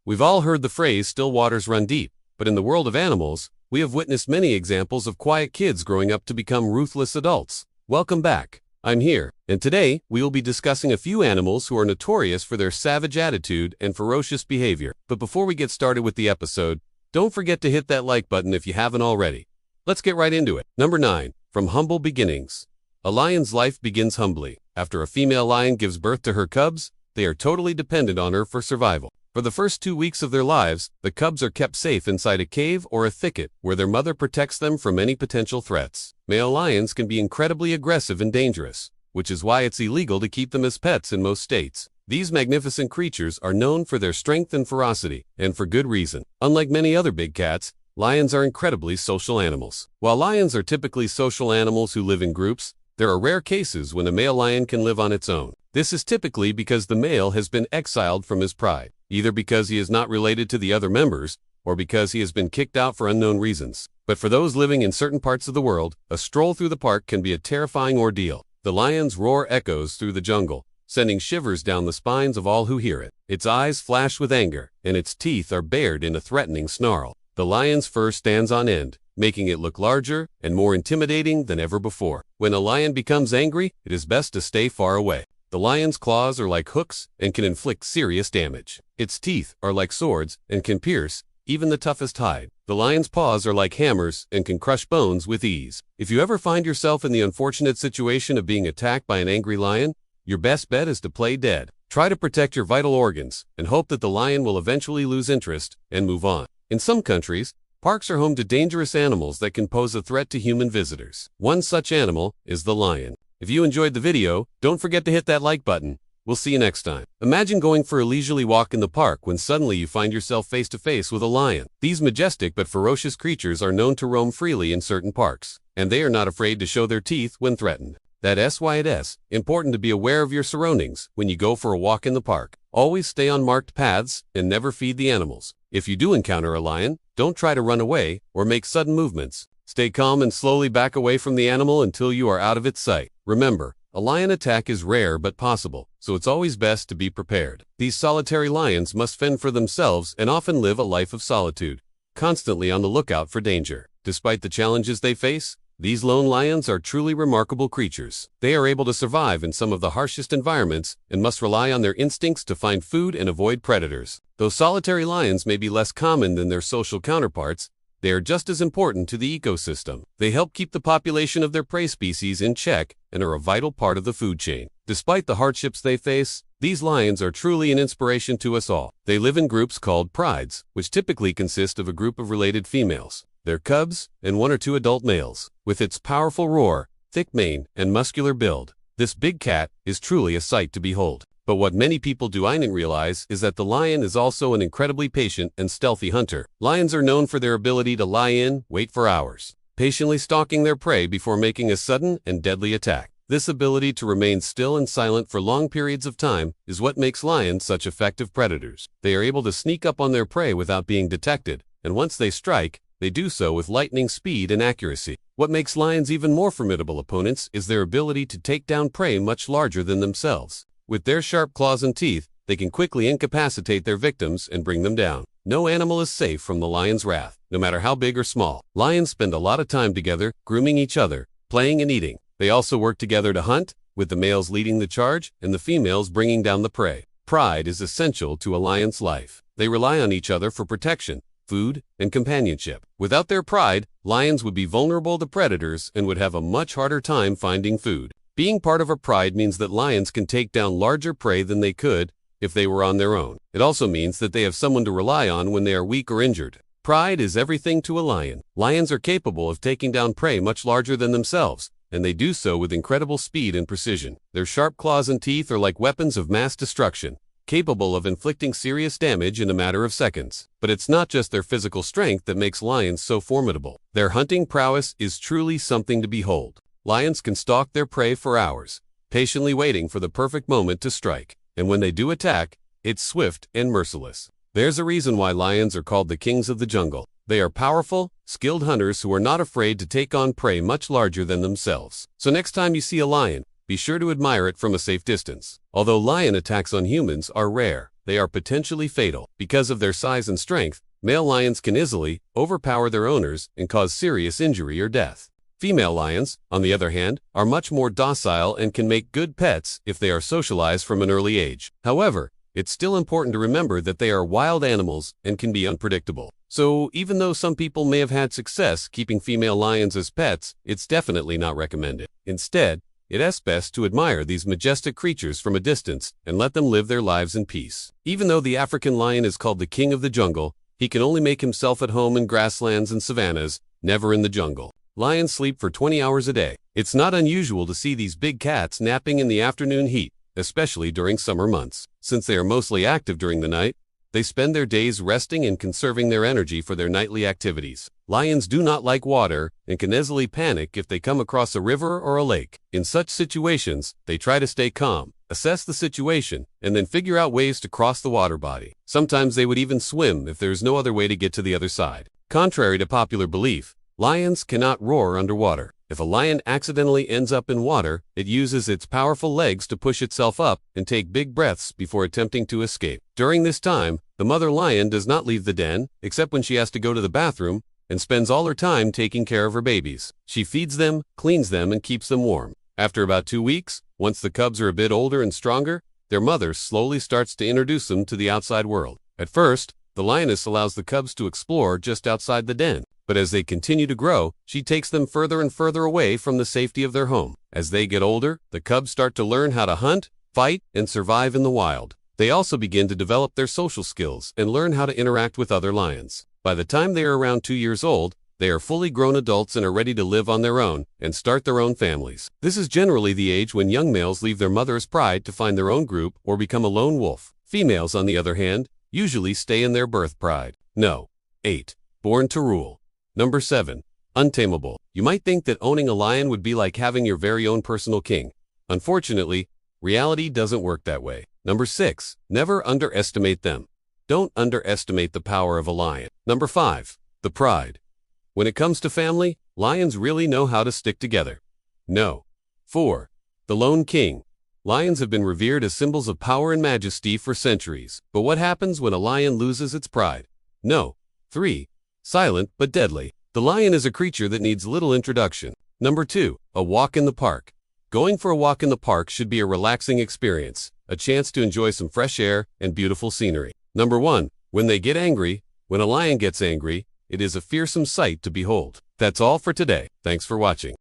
We've all heard the phrase, still waters run deep, but in the world of animals, we have witnessed many examples of quiet kids growing up to become ruthless adults. Welcome back. I'm here, and today we will be discussing a few animals who are notorious for their savage attitude and ferocious behavior. But before we get started with the episode, don't forget to hit that like button if you haven't already. Let's get right into it. Number 9. From humble beginnings. A lion's life begins humbly. After a female lion gives birth to her cubs, they are totally dependent on her for survival. For the first 2 weeks of their lives, the cubs are kept safe inside a cave or a thicket where their mother protects them from any potential threats. Male lions can be incredibly aggressive and dangerous, which is why it's illegal to keep them as pets in most states. These magnificent creatures are known for their strength and ferocity, and for good reason. Unlike many other big cats, lions are incredibly social animals. While lions are typically social animals who live in groups, there are rare cases when a male lion can live on its own. This is typically because the male has been exiled from his pride, either because he is not related to the other members, or because he has been kicked out for unknown reasons. But for those living in certain parts of the world, a stroll through the park can be a terrifying ordeal. The lion's roar echoes through the jungle, sending shivers down the spines of all who hear it. Its eyes flash with anger, and its teeth are bared in a threatening snarl. The lion's fur stands on end, making it look larger and more intimidating than ever before. When a lion becomes angry, it is best to stay far away. The lion's claws are like hooks and can inflict serious damage. Its teeth are like swords and can pierce even the toughest hide. The lion's paws are like hammers and can crush bones with ease. If you ever find yourself in the unfortunate situation of being attacked by an angry lion, your best bet is to play dead. Try to protect your vital organs and hope that the lion will eventually lose interest and move on. In some countries, parks are home to dangerous animals that can pose a threat to human visitors. One such animal is the lion. If you enjoyed the video, don't forget to hit that like button. We'll see you next time. Imagine going for a leisurely walk in the park when suddenly you find yourself face to face with a lion. These majestic but ferocious creatures are known to roam freely in certain parks, and they are not afraid to show their teeth when threatened. That's why it is important to be aware of your surroundings when you go for a walk in the park. Always stay on marked paths and never feed the animals. If you do encounter a lion, don't try to run away or make sudden movements. Stay calm and slowly back away from the animal until you are out of its sight. Remember, a lion attack is rare but possible, so it's always best to be prepared. These solitary lions must fend for themselves and often live a life of solitude, constantly on the lookout for danger. Despite the challenges they face, these lone lions are truly remarkable creatures. They are able to survive in some of the harshest environments and must rely on their instincts to find food and avoid predators. Though solitary lions may be less common than their social counterparts, they are just as important to the ecosystem. They help keep the population of their prey species in check and are a vital part of the food chain. Despite the hardships they face, these lions are truly an inspiration to us all. They live in groups called prides, which typically consist of a group of related females, their cubs, and 1 or 2 adult males. With its powerful roar, thick mane, and muscular build, this big cat is truly a sight to behold. But what many people do not realize is that the lion is also an incredibly patient and stealthy hunter. Lions are known for their ability to lie in wait for hours, patiently stalking their prey before making a sudden and deadly attack. This ability to remain still and silent for long periods of time is what makes lions such effective predators. They are able to sneak up on their prey without being detected, and once they strike, they do so with lightning speed and accuracy. What makes lions even more formidable opponents is their ability to take down prey much larger than themselves. With their sharp claws and teeth, they can quickly incapacitate their victims and bring them down. No animal is safe from the lion's wrath, no matter how big or small. Lions spend a lot of time together, grooming each other, playing and eating. They also work together to hunt, with the males leading the charge and the females bringing down the prey. Pride is essential to a lion's life. They rely on each other for protection, food, and companionship. Without their pride, lions would be vulnerable to predators and would have a much harder time finding food. Being part of a pride means that lions can take down larger prey than they could if they were on their own. It also means that they have someone to rely on when they are weak or injured. Pride is everything to a lion. Lions are capable of taking down prey much larger than themselves, and they do so with incredible speed and precision. Their sharp claws and teeth are like weapons of mass destruction, capable of inflicting serious damage in a matter of seconds. But it's not just their physical strength that makes lions so formidable. Their hunting prowess is truly something to behold. Lions can stalk their prey for hours, patiently waiting for the perfect moment to strike. And when they do attack, it's swift and merciless. There's a reason why lions are called the kings of the jungle. They are powerful, skilled hunters who are not afraid to take on prey much larger than themselves. So next time you see a lion, be sure to admire it from a safe distance. Although lion attacks on humans are rare, they are potentially fatal. Because of their size and strength, male lions can easily overpower their owners and cause serious injury or death. Female lions, on the other hand, are much more docile and can make good pets if they are socialized from an early age. However, it's still important to remember that they are wild animals and can be unpredictable. So even though some people may have had success keeping female lions as pets, it's definitely not recommended. Instead, it is best to admire these majestic creatures from a distance and let them live their lives in peace. Even though the African lion is called the king of the jungle, he can only make himself at home in grasslands and savannas, never in the jungle. Lions sleep for 20 hours a day. It's not unusual to see these big cats napping in the afternoon heat, especially during summer months. Since they are mostly active during the night, they spend their days resting and conserving their energy for their nightly activities. Lions do not like water and can easily panic if they come across a river or a lake. In such situations, they try to stay calm, assess the situation, and then figure out ways to cross the water body. Sometimes they would even swim if there is no other way to get to the other side. Contrary to popular belief, lions cannot roar underwater. If a lion accidentally ends up in water, it uses its powerful legs to push itself up and take big breaths before attempting to escape. During this time, the mother lion does not leave the den, except when she has to go to the bathroom, and spends all her time taking care of her babies. She feeds them, cleans them, and keeps them warm. After about 2 weeks, once the cubs are a bit older and stronger, their mother slowly starts to introduce them to the outside world. At first, the lioness allows the cubs to explore just outside the den. But as they continue to grow, she takes them further and further away from the safety of their home. As they get older, the cubs start to learn how to hunt, fight, and survive in the wild. They also begin to develop their social skills and learn how to interact with other lions. By the time they are around 2 years old, they are fully grown adults and are ready to live on their own and start their own families. This is generally the age when young males leave their mother's pride to find their own group or become a lone wolf. Females, on the other hand, usually stay in their birth pride. No. 8. Born to rule. Number 7. Untamable. You might think that owning a lion would be like having your very own personal king. Unfortunately, reality doesn't work that way. Number 6. Never underestimate them. Don't underestimate the power of a lion. Number 5. The pride. When it comes to family, lions really know how to stick together. No. 4. The lone king. Lions have been revered as symbols of power and majesty for centuries. But what happens when a lion loses its pride? No. 3. Silent but deadly. The lion is a creature that needs little introduction. Number 2. A walk in the park. Going for a walk in the park should be a relaxing experience, a chance to enjoy some fresh air and beautiful scenery. Number 1. When they get angry. When a lion gets angry, it is a fearsome sight to behold. That's all for today. Thanks for watching.